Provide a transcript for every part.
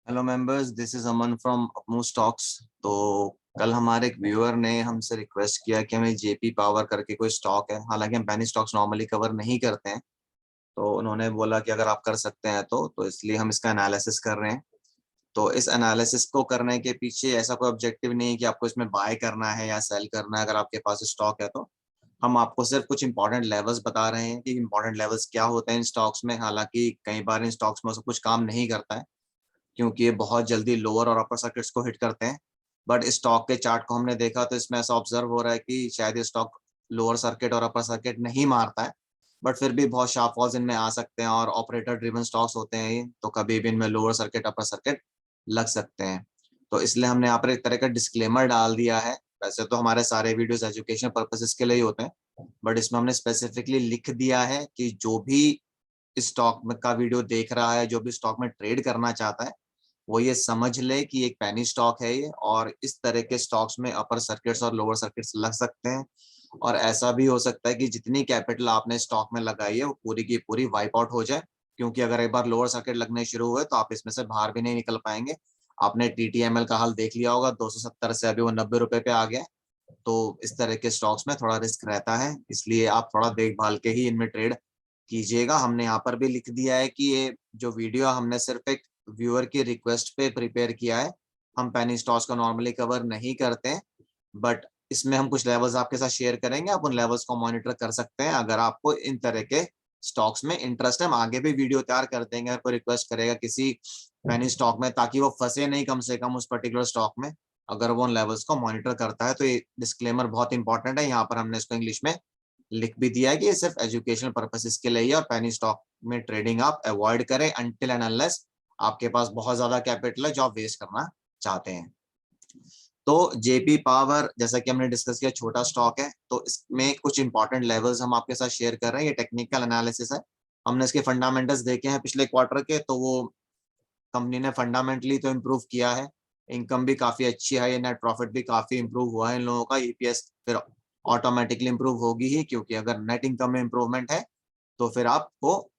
Hello members, this is Aman from अपमू stocks. तो कल हमारे एक व्यूअर ने हमसे रिक्वेस्ट किया कि हमें जेपी पावर करके कोई स्टॉक है। हालांकि हम पेनी स्टॉक्स नॉर्मली कवर नहीं करते हैं, तो उन्होंने बोला कि अगर आप कर सकते हैं तो इसलिए हम इसका एनालिसिस कर रहे हैं। तो इस एनालिसिस को करने के पीछे ऐसा कोई ऑब्जेक्टिव नहीं है कि आपको इसमें बाय करना है या सेल करना है। अगर आपके पास स्टॉक है तो हम आपको सिर्फ कुछ इंपॉर्टेंट लेवल्स बता रहे हैं कि इंपॉर्टेंट लेवल्स क्या होते हैं इन स्टॉक्स में। हालांकि कई बार इन स्टॉक्स में सब कुछ काम नहीं करता है, क्योंकि ये बहुत जल्दी लोअर और अपर सर्किट्स को हिट करते हैं। बट स्टॉक के चार्ट को हमने देखा तो इसमें ऐसा ऑब्जर्व हो रहा है कि शायद ये स्टॉक लोअर सर्किट और अपर सर्किट नहीं मारता है, बट फिर भी बहुत शार्प फॉल्स इनमें आ सकते हैं और ऑपरेटर ड्रिवन स्टॉक्स होते हैं ये, तो कभी भी इनमें लोअर सर्किट अपर सर्किट लग सकते हैं। तो इसलिए हमने यहाँ पर एक तरह का डिस्क्लेमर डाल दिया है। वैसे तो हमारे सारे वीडियोस एजुकेशन पर्पसेस के लिए ही होते हैं, बट इसमें हमने स्पेसिफिकली लिख दिया है कि जो भी स्टॉक में का वीडियो देख रहा है, जो भी स्टॉक में ट्रेड करना चाहता है, वो ये समझ ले कि एक पेनी स्टॉक है ये, और इस तरह के स्टॉक्स में अपर सर्किट्स और लोअर सर्किट्स लग सकते हैं। और ऐसा भी हो सकता है कि जितनी कैपिटल आपने स्टॉक में लगाई है वो पूरी की पूरी वाइप आउट हो जाए, क्योंकि अगर एक बार लोअर सर्किट लगने शुरू हुए तो आप इसमें से बाहर भी नहीं निकल पाएंगे। आपने टीटीएमएल का हाल देख लिया होगा, 270 से अभी वो 90 रुपए पे आ गया है। तो इस तरह के स्टॉक्स में थोड़ा रिस्क रहता है, इसलिए आप थोड़ा देखभाल के ही इनमें ट्रेड कीजिएगा। हमने यहाँ पर भी लिख दिया है कि ये जो वीडियो हमने सिर्फ एक व्यूअर की रिक्वेस्ट पे प्रिपेयर किया है। हम पेनी स्टॉक्स को नॉर्मली कवर नहीं करते हैं, बट इसमें हम कुछ लेवल्स आपके साथ शेयर करेंगे। आप उन लेवल्स को मॉनिटर कर सकते हैं अगर आपको इन तरह के स्टॉक्स में इंटरेस्ट है। हम आगे भी वीडियो तैयार कर देंगे अगर कोई रिक्वेस्ट करेगा किसी पेनी स्टॉक में, ताकि वो फंसे नहीं कम से कम उस पर्टिकुलर स्टॉक में, अगर वो उन लेवल्स को मॉनिटर करता है। तो ये डिस्क्लेमर बहुत इंपॉर्टेंट है, यहाँ पर हमने इसको इंग्लिश में लिख भी दिया है कि ये सिर्फ एजुकेशनल पर्पसेस के लिए ही, और पेनी स्टॉक में ट्रेडिंग आप अवॉइड करें अनटिल एंड अनलेस आपके पास बहुत ज्यादा कैपिटल है जो आप वेस्ट करना चाहते हैं। तो जेपी पावर जैसा कि हमने डिस्कस किया छोटा स्टॉक है, तो इसमें कुछ इंपॉर्टेंट लेवल्स हम आपके साथ शेयर कर रहे हैं। ये टेक्निकल एनालिसिस है। हमने इसके फंडामेंटल्स देखे हैं पिछले क्वार्टर के, तो वो कंपनी ने फंडामेंटली तो इम्प्रूव किया है। इनकम भी काफी अच्छी है, नेट प्रॉफिट भी काफी इम्प्रूव हुआ है इन लोगों का। ईपीएस फिर ऑटोमेटिकली इम्प्रूव होगी ही, क्योंकि अगर नेट इनकम में इम्प्रूवमेंट है तो फिर आपको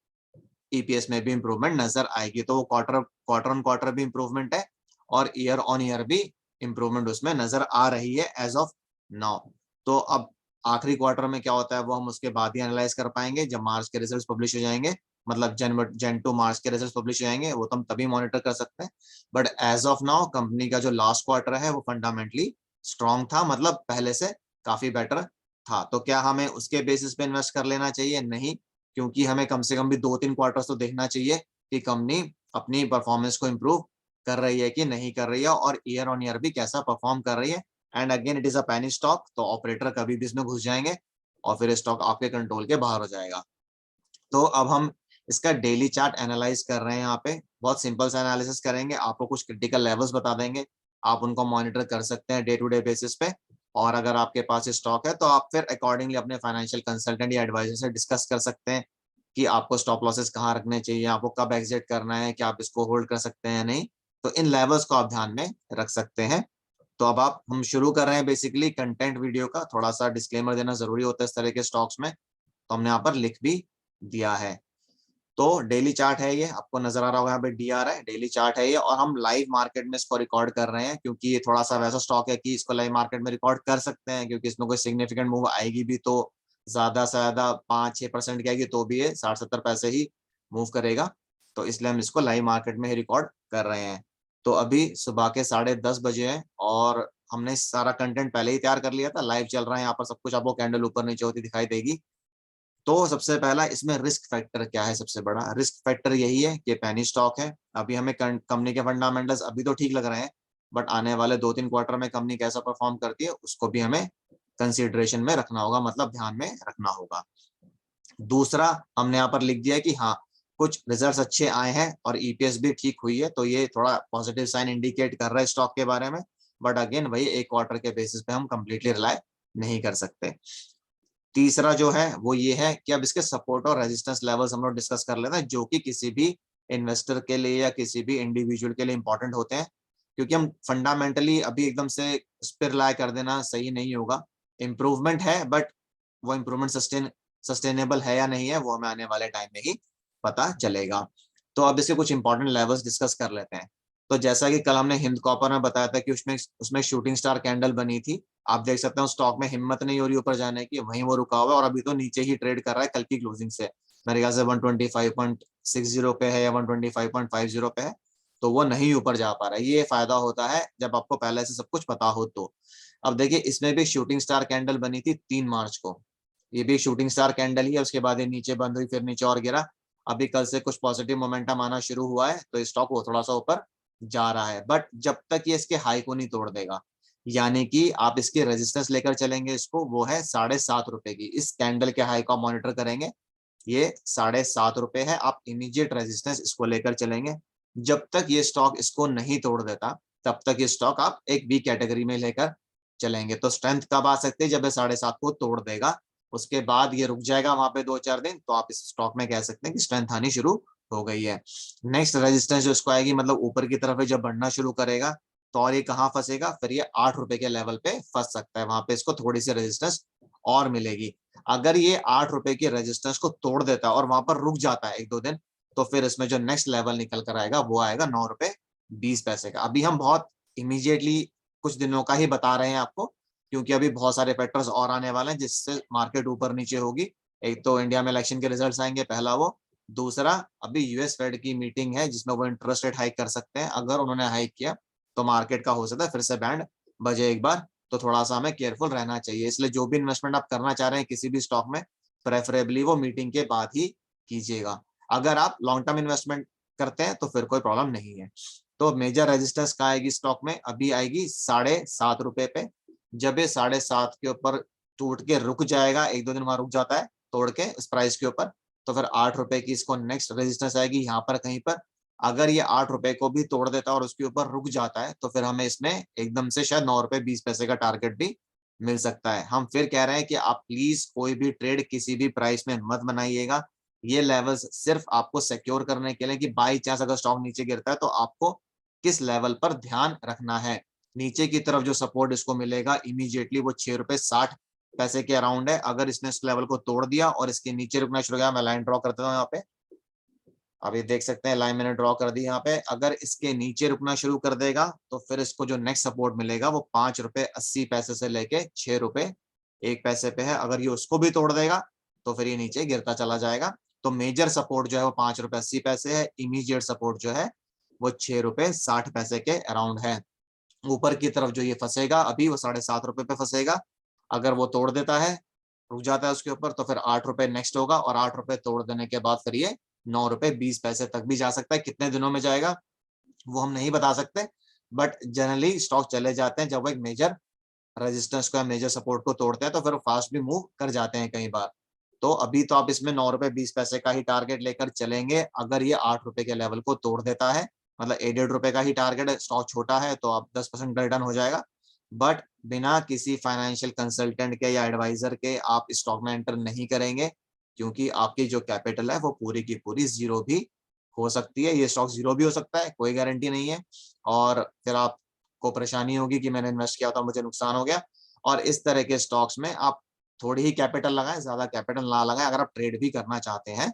ईपीएस में भी इम्प्रूवमेंट नजर आएगी। तो वो क्वार्टर क्वार्टर ऑन क्वार्टर भी इम्प्रूवमेंट है और ईयर ऑन ईयर भी इम्प्रूवमेंट उसमें नजर आ रही है एज ऑफ नाउ। तो अब आखिरी क्वार्टर में क्या होता है वो हम उसके बाद ही एनालाइज कर पाएंगे, जब मार्च के रिजल्ट्स पब्लिश हो जाएंगे। मतलब जन टू मार्च के रिजल्ट्स पब्लिश हो जाएंगे, वो तो हम तभी मॉनिटर कर सकते हैं। But as of now company का जो लास्ट क्वार्टर है वो फंडामेंटली स्ट्रॉन्ग था, मतलब पहले से काफी बेटर था। तो क्या हमें उसके बेसिस पे इन्वेस्ट कर लेना चाहिए? नहीं, क्योंकि हमें कम से कम भी 2-3 क्वार्टर्स तो देखना चाहिए कि कंपनी अपनी परफॉर्मेंस को इम्प्रूव कर रही है कि नहीं कर रही है, और ईयर ऑन ईयर भी कैसा परफॉर्म कर रही है। And again it is a penny stock, तो ऑपरेटर कभी भी इसमें घुस जाएंगे और फिर स्टॉक आपके कंट्रोल के बाहर हो जाएगा। तो अब हम इसका डेली चार्ट एनालाइज कर रहे हैं। यहाँ पे बहुत सिंपल सा एनालिसिस करेंगे, आपको कुछ क्रिटिकल लेवल्स बता देंगे, आप उनको मॉनिटर कर सकते हैं डे टू डे बेसिस पे। और अगर आपके पास स्टॉक है तो आप फिर अकॉर्डिंगली अपने फाइनेंशियल कंसल्टेंट या एडवाइजर से डिस्कस कर सकते हैं कि आपको स्टॉप लॉसेस कहाँ रखने चाहिए, आपको कब एग्जिट करना है, कि आप इसको होल्ड कर सकते हैं या नहीं। तो इन लेवल्स को आप ध्यान में रख सकते हैं। तो अब आप हम शुरू कर रहे हैं बेसिकली कंटेंट वीडियो का। थोड़ा सा डिस्क्लेमर देना जरूरी होता है इस तरह के स्टॉक्स में, तो हमने यहाँ पर लिख भी दिया है। तो डेली चार्ट है, ये आपको नजर आ रहा होगा यहाँ पे डी आ रहा है, डेली चार्ट है ये। और हम लाइव मार्केट में इसको रिकॉर्ड कर रहे हैं, क्योंकि ये थोड़ा सा वैसा स्टॉक है कि इसको लाइव मार्केट में रिकॉर्ड कर सकते हैं, क्योंकि इसमें कोई सिग्निफिकेंट मूव आएगी भी तो ज्यादा से ज्यादा 5-6% की आएगी, तो भी ये 60-70 पैसे ही मूव करेगा। तो इसलिए हम इसको लाइव मार्केट में ही रिकॉर्ड कर रहे हैं। तो अभी सुबह के 10:30 बजे हैं और हमने सारा कंटेंट पहले ही तैयार कर लिया था। लाइव चल रहा है यहाँ पर सब कुछ, आपको कैंडल ऊपर नीचे होती दिखाई देगी। तो सबसे पहला इसमें रिस्क फैक्टर क्या है? सबसे बड़ा रिस्क फैक्टर यही है कि पेनी स्टॉक है। अभी हमें कंपनी के फंडामेंटल्स अभी तो ठीक लग रहे हैं, बट आने वाले 2-3 क्वार्टर में कंपनी कैसा परफॉर्म करती है उसको भी हमें कंसीडरेशन में रखना होगा, मतलब ध्यान में रखना होगा। दूसरा हमने यहाँ पर लिख दिया है कि हाँ, कुछ रिजल्ट्स अच्छे आए हैं और ईपीएस भी ठीक हुई है, तो ये थोड़ा पॉजिटिव साइन इंडिकेट कर रहा है स्टॉक के बारे में। बट अगेन वही एक क्वार्टर के बेसिस पे हम कंप्लीटली रिलाई नहीं कर सकते। तीसरा जो है वो ये है कि अब इसके सपोर्ट और रेजिस्टेंस लेवल्स हम लोग डिस्कस कर लेते हैं, जो कि किसी भी इन्वेस्टर के लिए या किसी भी इंडिविजुअल के लिए इंपॉर्टेंट होते हैं। क्योंकि हम फंडामेंटली अभी एकदम से उस पर रिलाई कर देना सही नहीं होगा। इम्प्रूवमेंट है, बट वो इम्प्रूवमेंट सस्टेनेबल है या नहीं है वो हमें आने वाले टाइम में ही पता चलेगा। तो अब इसके कुछ इंपॉर्टेंट लेवल्स डिस्कस कर लेते हैं। तो जैसा कि कल हमने हिंद कॉपर में बताया था कि उसमें उसमें शूटिंग स्टार कैंडल बनी थी, आप देख सकते हैं उस स्टॉक में हिम्मत नहीं हो रही ऊपर जाने की, वहीं वो रुका हुआ है और अभी तो नीचे ही ट्रेड कर रहा है कल की क्लोजिंग से। मेरे ख्याल से 125.60 पे है या 125.50 पे है, तो वो नहीं ऊपर जा पा रहा है। ये फायदा होता है जब आपको पहले से सब कुछ पता हो तो। अब देखिए इसमें भी शूटिंग स्टार कैंडल बनी थी 3 मार्च को, ये भी शूटिंग स्टार कैंडल ही है, उसके बाद ये नीचे बंद हुई, फिर नीचे और गिरा। अभी कल से कुछ पॉजिटिव मोमेंटम आना शुरू हुआ है, तो स्टॉक वो थोड़ा सा ऊपर जा रहा है, बट जब तक ये इसके हाई को नहीं तोड़ देगा, यानी कि आप इसके रेजिस्टेंस लेकर चलेंगे इसको, वो है 7.5 रुपए की। इस कैंडल के हाई को आप मॉनिटर करेंगे, ये 7.5 रुपए है, आप इमीडिएट रेजिस्टेंस इसको लेकर चलेंगे। जब तक ये स्टॉक इसको नहीं तोड़ देता, तब तक ये स्टॉक आप एक बी कैटेगरी में लेकर चलेंगे। तो स्ट्रेंथ कब आ सकती है, जब ये 7.5 को तोड़ देगा, उसके बाद ये रुक जाएगा वहां पे 2-4 दिन, तो आप इस स्टॉक में कह सकते हैं कि स्ट्रेंथ आनी शुरू हो गई है। नेक्स्ट रेजिस्टेंस जो इसको आएगी, मतलब ऊपर की तरफ जब बढ़ना शुरू करेगा, तो और ये कहाँ फंसेगा, फिर ये 8 रुपए के लेवल पे फंस सकता है, वहां पे इसको थोड़ी सी रेजिस्टेंस और मिलेगी। अगर ये 8 रुपए की रेजिस्टेंस को तोड़ देता है और वहां पर रुक जाता है 1-2 दिन, तो फिर इसमें जो नेक्स्ट लेवल निकल कर आएगा वो आएगा 9 रुपए 20 पैसे का। अभी हम बहुत इमीडिएटली कुछ दिनों का ही बता रहे हैं आपको, क्योंकि अभी बहुत सारे फैक्टर्स और आने वाले हैं जिससे मार्केट ऊपर नीचे होगी। एक तो इंडिया में इलेक्शन के रिजल्ट्स आएंगे, पहला वो। दूसरा, अभी यूएस फेड की मीटिंग है जिसमें वो इंटरेस्ट रेट हाइक कर सकते हैं, अगर उन्होंने हाइक किया तो मार्केट का हो सकता है फिर से बैंड बजे एक बार, तो थोड़ा सा हमें केयरफुल रहना चाहिए। इसलिए जो भी इन्वेस्टमेंट आप करना चाह रहे हैं किसी भी स्टॉक में, प्रेफरेबली वो मीटिंग के बाद ही कीजिएगा। अगर आप लॉन्ग टर्म इन्वेस्टमेंट करते हैं तो फिर कोई प्रॉब्लम नहीं है। तो मेजर रेजिस्टेंस कहाँ आएगी स्टॉक में, अभी आएगी 7.5 रुपए पे। जब ये 7.5 के ऊपर टूट के रुक जाएगा, 1-2 दिन वहां रुक जाता है तोड़ के इस प्राइस के ऊपर, तो फिर 8 रुपए की इसको नेक्स्ट रेजिस्टेंस आएगी यहाँ पर कहीं पर। अगर ये 8 रुपए को भी तोड़ देता है और उसके ऊपर रुक जाता है, तो फिर हमें इसमें एकदम से शायद 9 रुपए 20 पैसे का टारगेट भी मिल सकता है। हम फिर कह रहे हैं कि आप प्लीज कोई भी ट्रेड किसी भी प्राइस में मत बनाइएगा। ये लेवल्स सिर्फ आपको सिक्योर करने के लिए कि बाई चांस अगर स्टॉक नीचे गिरता है तो आपको किस लेवल पर ध्यान रखना है। नीचे की तरफ जो सपोर्ट इसको मिलेगा इमीडिएटली वो 6 रुपए 60 पैसे के अराउंड है। अगर इसने इस लेवल को तोड़ दिया और इसके नीचे रुकना शुरू किया, मैं लाइन ड्रॉ करता हूँ यहाँ पे, अभी देख सकते हैं लाइन मैंने ड्रॉ कर दी यहाँ पे। अगर इसके नीचे रुकना शुरू कर देगा तो फिर इसको जो नेक्स्ट सपोर्ट मिलेगा वो 5 रुपए 80 पैसे से लेके 6 रुपए 1 पैसे पे है। अगर ये उसको भी तोड़ देगा तो फिर ये नीचे गिरता चला जाएगा। तो मेजर सपोर्ट जो है वो 5 रुपए 80 पैसे है, इमीडिएट सपोर्ट जो है वो 6 रुपए 60 पैसे के अराउंड है। ऊपर की तरफ जो ये फंसेगा अभी वो 7.5 रुपए पे फंसेगा। अगर वो तोड़ देता है, रुक जाता है उसके ऊपर, तो फिर 8 रुपए नेक्स्ट होगा, और 8 रुपए तोड़ देने के बाद फिर ये 9 रुपए 20 पैसे तक भी जा सकता है। कितने दिनों में जाएगा वो हम नहीं बता सकते, बट जनरली स्टॉक चले जाते हैं जब वो एक मेजर रेजिस्टेंस को या मेजर सपोर्ट को तोड़ते हैं, तो फिर फास्ट भी मूव कर जाते हैं कई बार। तो अभी तो आप इसमें 9 रुपए 20 पैसे का ही टारगेट लेकर चलेंगे। अगर ये 8 रुपए के लेवल को तोड़ देता है, मतलब 1.5 रुपए का ही टारगेट है, स्टॉक छोटा है तो आप 10% का रिटर्न हो जाएगा। बट बिना किसी फाइनेंशियल कंसल्टेंट के या एडवाइजर के आप स्टॉक में एंटर नहीं करेंगे, क्योंकि आपकी जो कैपिटल है वो पूरी की पूरी जीरो भी हो सकती है। ये स्टॉक जीरो भी हो सकता है, कोई गारंटी नहीं है, और फिर आपको परेशानी होगी कि मैंने इन्वेस्ट किया था मुझे नुकसान हो गया। और इस तरह के स्टॉक्स में आप थोड़ी ही कैपिटल लगाएं, ज्यादा कैपिटल ना लगाएं अगर आप ट्रेड भी करना चाहते हैं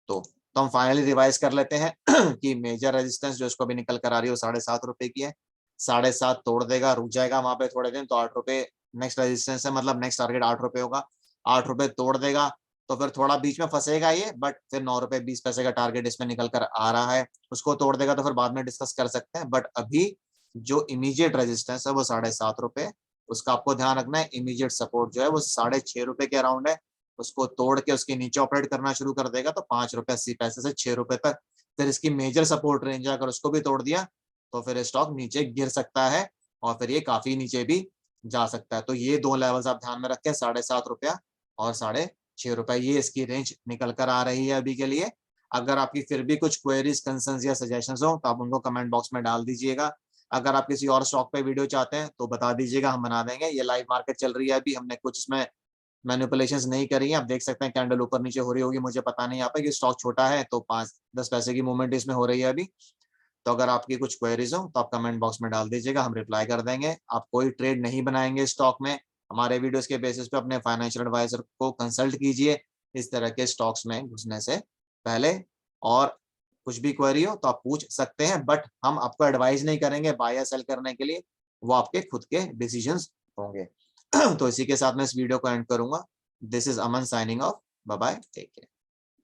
तो हम फाइनली रिवाइज कर लेते हैं कि मेजर रेजिस्टेंस जो इसको भी निकल कर आ रही है वो 7.5 रुपए की है। 7.5 तोड़ देगा, रुक जाएगा वहां पे थोड़े दिन, तो 8 रुपए नेक्स्ट रेजिस्टेंस है, मतलब नेक्स्ट टारगेट 8 रुपए होगा। 8 रुपए तोड़ देगा तो फिर थोड़ा बीच में फंसेगा ये, बट फिर 9 रुपए 20 पैसे का टारगेट इसमें निकल कर आ रहा है। उसको तोड़ देगा तो फिर बाद में डिस्कस कर सकते हैं, बट अभी जो इमीडिएट रेजिस्टेंस है वो 7.5 रुपए, उसका आपको ध्यान रखना है। इमीडिएट सपोर्ट जो है वो 6.5 रुपए के अराउंड है, उसको तोड़ के उसके नीचे ऑपरेट करना शुरू कर देगा तो 5 रुपए 80 पैसे से 6 रुपए तक। फिर इसकी मेजर सपोर्ट रेंज है, अगर उसको भी तोड़ दिया तो फिर स्टॉक नीचे गिर सकता है और फिर ये काफी नीचे भी जा सकता है। तो ये दो लेवल्स आप ध्यान में रखें, 7.5 रुपया और 6.5 रुपए, ये इसकी रेंज निकल कर आ रही है अभी के लिए। अगर आपकी फिर भी कुछ क्वेरीज कंसर्न्स या सजेशंस हो तो आप उनको कमेंट बॉक्स में डाल दीजिएगा। अगर आप किसी और स्टॉक पे वीडियो चाहते हैं तो बता दीजिएगा, हम बना देंगे। ये लाइव मार्केट चल रही है अभी, हमने कुछ इसमें मैनिपुलेशंस नहीं करी है। आप देख सकते हैं कैंडल ऊपर नीचे हो रही होगी, मुझे पता नहीं यहाँ पे कि स्टॉक छोटा है तो 5-10 पैसे की मूवमेंट इसमें हो रही है अभी। तो अगर आपकी कुछ क्वेरीज हो तो आप कमेंट बॉक्स में डाल दीजिएगा, हम रिप्लाई कर देंगे। आप कोई ट्रेड नहीं बनाएंगे स्टॉक में, हमारे वीडियोस के बेसिस पे अपने फाइनेंशियल एडवाइजर को कंसल्ट कीजिए इस तरह के स्टॉक्स में घुसने से पहले। और कुछ भी क्वेरी हो तो आप पूछ सकते हैं, बट हम आपको एडवाइस नहीं करेंगे बाय या सेल करने के लिए, वो आपके खुद के डिसीजंस होंगे। तो इसी के साथ मैं इस वीडियो को एंड करूंगा। This is Aman signing off, bye bye, take care.